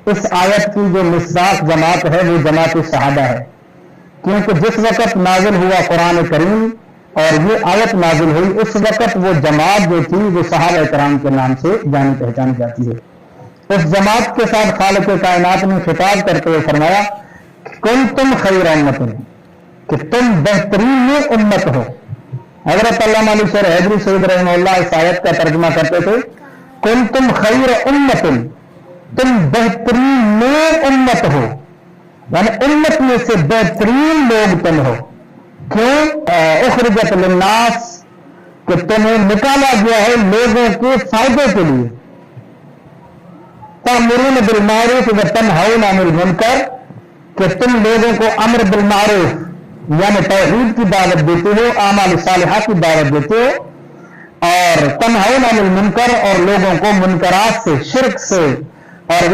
इस आयत की जो मिसदाक जमात है वो जमात सहाबा है, क्योंकि जिस वक़्त नाजिल हुआ कुरान करीम और ये आयत नाजिल हुई उस वक़्त वो जमात जो थी वो सहाबा कराम के नाम से जानी पहचानी जाती है। उस जमात के साथ खालिक कायनात ने खिताब करते हुए फरमाया कुंतुम खैर उम्मतिन, कि तुम बेहतरीन उम्मत हो। हज़रत अल्लामा अली शेर हैदरी सईद रहमतुल्लाह इस आयत का तर्जुमा करते थे कुंतुम खैर उम्मतिन, तुम बेहतरीन उम्मत हो, यानी उम्मत में से बेहतरीन लोग तुम हो। क्यों? उखरिजत लिन्नास, कि तुम्हें निकाला गया है लोगों के फायदे के लिए। तामुरून बिल मारूफ व तनहौना अनिल मुनकर, कि तुम लोगों को अम्र बिल मारूफ यानी तौहीद की दावत देते हो, आमाल सालिहा की दावत देते हो, और तनहौना अनिल मुनकर और लोगों को मुनकरात से, शिर्क से और